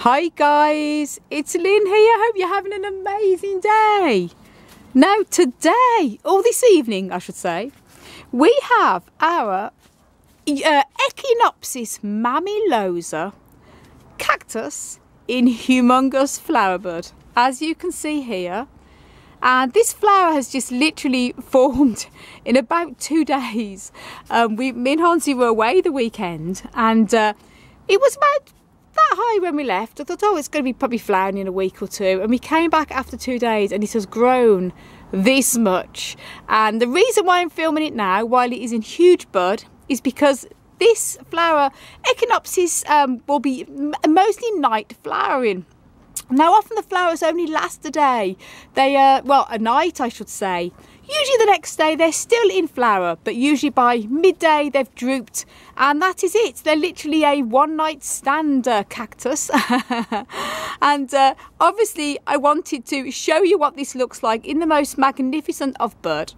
Hi guys, it's Lynn here. Hope you're having an amazing day. Now today, or this evening I should say, we have our Echinopsis mammilosa cactus in humongous flower bud, as you can see here. And this flower has just literally formed in about 2 days. Me and Hansi were away the weekend, and it was about that high when we left. I thought, oh, it's going to be probably flowering in a week or two, and we came back after 2 days and it has grown this much. And the reason why I'm filming it now while it is in huge bud is because this flower, Echinopsis, will be mostly night flowering. Now often the flowers only last a day. They well, a night I should say. Usually the next day they're still in flower, but usually by midday they've drooped, and that is it. They're literally a one-night stand cactus. And obviously I wanted to show you what this looks like in the most magnificent of bud,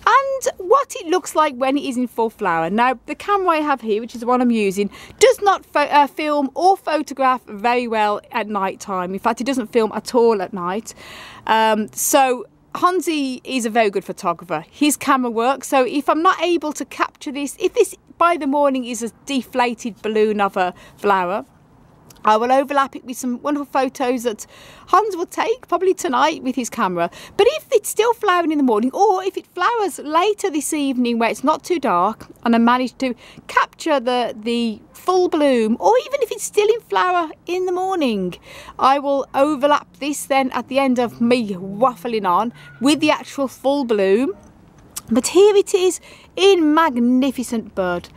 and what it looks like when it is in full flower. Now the camera I have here, which is the one I'm using, does not film or photograph very well at night time. In fact, it doesn't film at all at night. So Hansi is a very good photographer. His camera works, so if I'm not able to capture this, if this by the morning is a deflated balloon of a flower, I will overlap it with some wonderful photos that Hans will take probably tonight with his camera. But if it's still flowering in the morning, or if it flowers later this evening where it's not too dark and I manage to capture the full bloom, or even if it's still in flower in the morning, I will overlap this then at the end of me waffling on with the actual full bloom. But here it is in magnificent bud.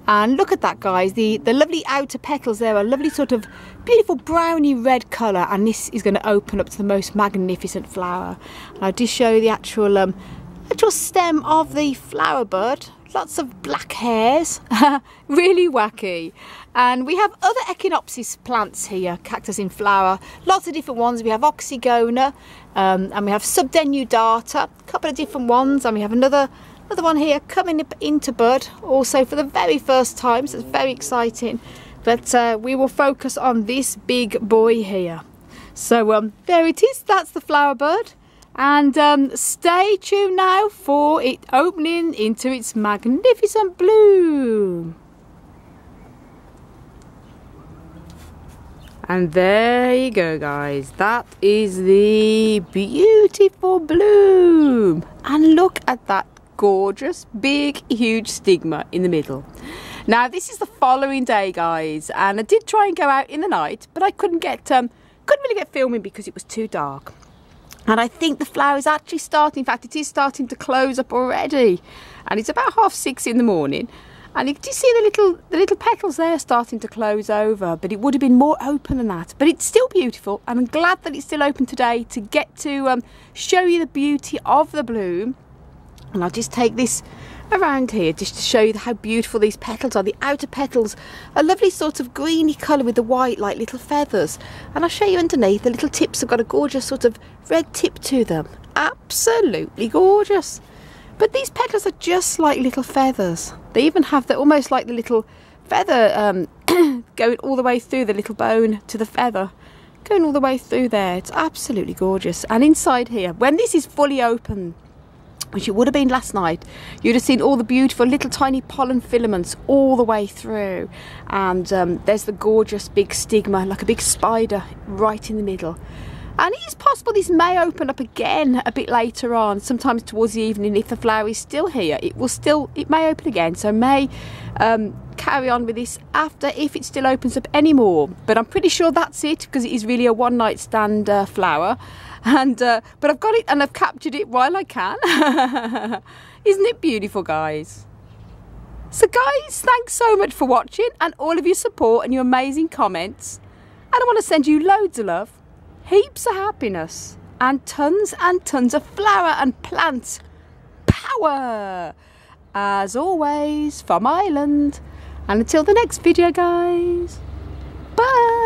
And look at that, guys, the lovely outer petals there are a lovely sort of beautiful browny red colour, and this is going to open up to the most magnificent flower. And I'll just show you the actual stem of the flower bud. Lots of black hairs, really wacky. And we have other Echinopsis plants here, cactus in flower, lots of different ones. We have Oxygona, and we have Subdenudata, a couple of different ones, and we have another one here coming up into bud also for the very first time, so it's very exciting. But we will focus on this big boy here. So there it is, that's the flower bud, and stay tuned now for it opening into its magnificent bloom. And there you go, guys, that is the beautiful bloom, and look at that gorgeous big huge stigma in the middle. Now this is the following day, guys, and I did try and go out in the night, but I couldn't really get filming because it was too dark. And I think the flower is actually starting, in fact it is starting to close up already, and it's about 6:30 in the morning, and you can see the little petals there starting to close over, but it would have been more open than that. But it's still beautiful, and I'm glad that it's still open today to get to show you the beauty of the bloom. And I'll just take this around here just to show you how beautiful these petals are. The outer petals are a lovely sort of greeny colour with the white like little feathers. And I'll show you underneath, the little tips have got a gorgeous sort of red tip to them. Absolutely gorgeous. But these petals are just like little feathers. They even have almost like the little feather going all the way through the little bone to the feather. Going all the way through there. It's absolutely gorgeous. And inside here, when this is fully open, which it would have been last night, you'd have seen all the beautiful little tiny pollen filaments all the way through, and there's the gorgeous big stigma like a big spider right in the middle. And it is possible this may open up again a bit later on, sometimes towards the evening. If the flower is still here, it may open again, so may carry on with this after, if it still opens up anymore. But I'm pretty sure that's it, because it is really a one-night stand flower. And but I've got it and I've captured it while I can. Isn't it beautiful, guys? So guys, thanks so much for watching and all of your support and your amazing comments. And I want to send you loads of love, heaps of happiness, and tons of flower and plant power, as always, from Ireland. And until the next video, guys, bye.